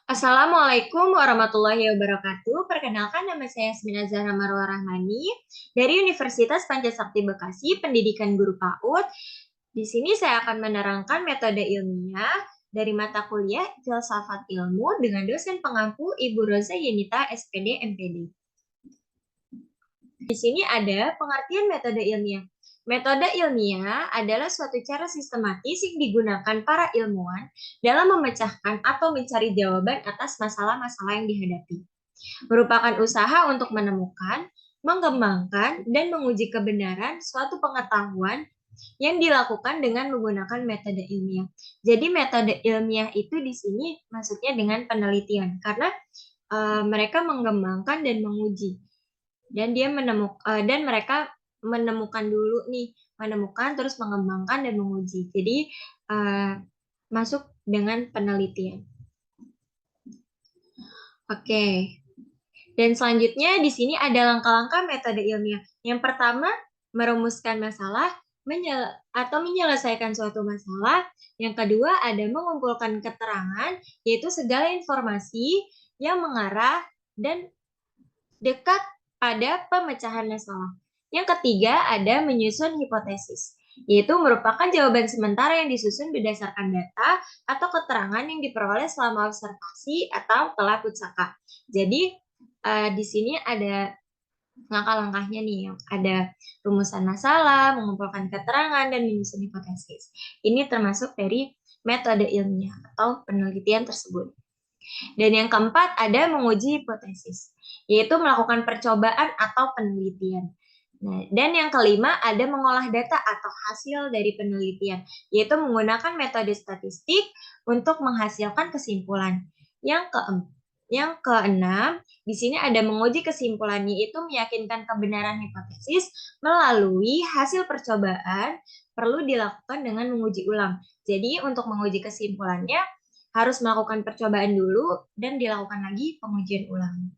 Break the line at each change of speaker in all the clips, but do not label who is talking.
Assalamualaikum warahmatullahi wabarakatuh. Perkenalkan, nama saya Yasmina Zahra Marwa Rahmani dari Universitas Pancasakti Bekasi, Pendidikan Guru PAUD. Di sini saya akan menerangkan metode ilmiah dari mata kuliah Filsafat Ilmu dengan dosen pengampu Ibu Rosa Yenita SPD MPD. Di sini ada pengertian metode ilmiah. Metode ilmiah adalah suatu cara sistematis yang digunakan para ilmuwan dalam memecahkan atau mencari jawaban atas masalah-masalah yang dihadapi. Merupakan usaha untuk menemukan, mengembangkan, dan menguji kebenaran suatu pengetahuan yang dilakukan dengan menggunakan metode ilmiah. Jadi metode ilmiah itu di sini maksudnya dengan penelitian, karena mereka mengembangkan dan menguji, dan mereka menemukan dulu nih, menemukan terus mengembangkan dan menguji. Jadi masuk dengan penelitian. Oke. Dan selanjutnya di sini ada langkah-langkah metode ilmiah. Yang pertama, merumuskan masalah atau menyelesaikan suatu masalah. Yang kedua, ada mengumpulkan keterangan, yaitu segala informasi yang mengarah dan dekat pada pemecahan masalah. Yang ketiga, ada menyusun hipotesis, yaitu merupakan jawaban sementara yang disusun berdasarkan data atau keterangan yang diperoleh selama observasi atau telah putsaka. Jadi, di sini ada langkah-langkahnya nih, ada rumusan masalah, mengumpulkan keterangan, dan menyusun hipotesis. Ini termasuk dari metode ilmiah atau penelitian tersebut. Dan yang keempat ada menguji hipotesis, yaitu melakukan percobaan atau penelitian. Nah, dan yang kelima ada mengolah data atau hasil dari penelitian, yaitu menggunakan metode statistik untuk menghasilkan kesimpulan. Yang keenam, di sini ada menguji kesimpulannya, yaitu meyakinkan kebenaran hipotesis melalui hasil percobaan perlu dilakukan dengan menguji ulang. Jadi untuk menguji kesimpulannya harus melakukan percobaan dulu dan dilakukan lagi pengujian ulang.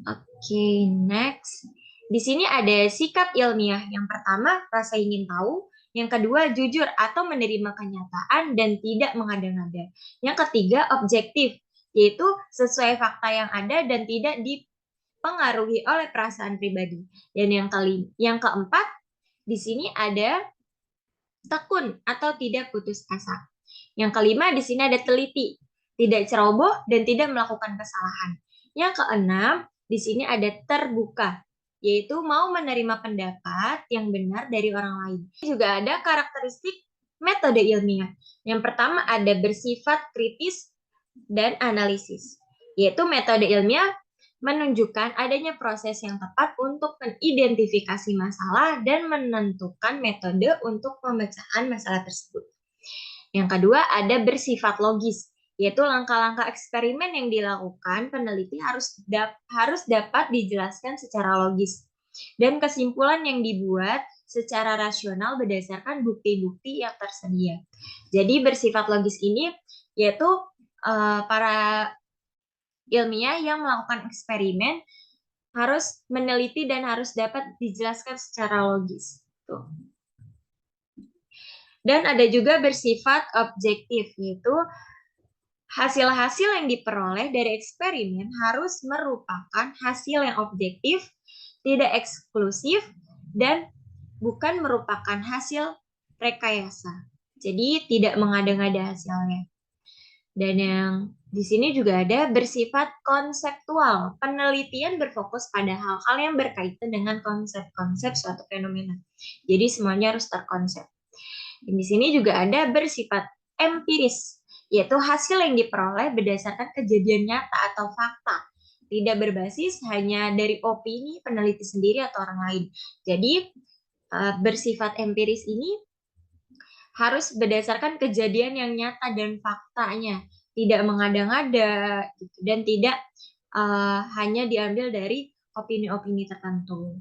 Oke, next. Di sini ada sikap ilmiah. Yang pertama, rasa ingin tahu. Yang kedua, jujur atau menerima kenyataan dan tidak mengada-ngada. Yang ketiga, objektif, yaitu sesuai fakta yang ada dan tidak dipengaruhi oleh perasaan pribadi. Dan yang keempat, di sini ada tekun atau tidak putus asa. Yang kelima, di sini ada teliti, tidak ceroboh dan tidak melakukan kesalahan. Yang keenam, di sini ada terbuka, yaitu mau menerima pendapat yang benar dari orang lain. Juga ada karakteristik metode ilmiah. Yang pertama ada bersifat kritis dan analisis, yaitu metode ilmiah menunjukkan adanya proses yang tepat untuk mengidentifikasi masalah dan menentukan metode untuk pemecahan masalah tersebut. Yang kedua ada bersifat logis, yaitu langkah-langkah eksperimen yang dilakukan peneliti harus dapat dijelaskan secara logis dan kesimpulan yang dibuat secara rasional berdasarkan bukti-bukti yang tersedia. Jadi bersifat logis ini yaitu para ilmiah yang melakukan eksperimen harus meneliti dan harus dapat dijelaskan secara logis. Tuh. Dan ada juga bersifat objektif, yaitu hasil-hasil yang diperoleh dari eksperimen harus merupakan hasil yang objektif, tidak eksklusif, dan bukan merupakan hasil rekayasa. Jadi tidak mengada-ngada hasilnya. Dan yang di sini juga ada bersifat konseptual. Penelitian berfokus pada hal-hal yang berkaitan dengan konsep-konsep suatu fenomena. Jadi semuanya harus terkonsep. Dan di sini juga ada bersifat empiris, yaitu hasil yang diperoleh berdasarkan kejadian nyata atau fakta, tidak berbasis hanya dari opini peneliti sendiri atau orang lain. Jadi bersifat empiris ini harus berdasarkan kejadian yang nyata dan faktanya, tidak mengada-ngada gitu, dan tidak hanya diambil dari opini-opini tertentu.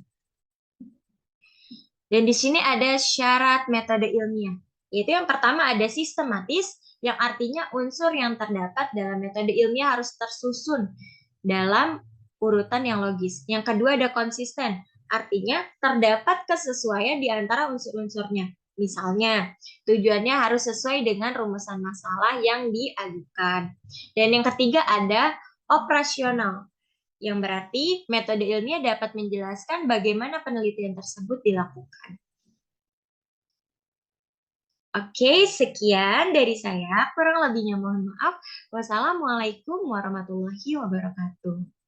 Dan di sini ada syarat metode ilmiah, yaitu yang pertama ada sistematis, yang artinya unsur yang terdapat dalam metode ilmiah harus tersusun dalam urutan yang logis. Yang kedua ada konsisten, artinya terdapat kesesuaian di antara unsur-unsurnya. Misalnya, tujuannya harus sesuai dengan rumusan masalah yang diajukan. Dan yang ketiga ada operasional, yang berarti metode ilmiah dapat menjelaskan bagaimana penelitian tersebut dilakukan. Oke, sekian dari saya. Kurang lebihnya mohon maaf. Wassalamualaikum warahmatullahi wabarakatuh.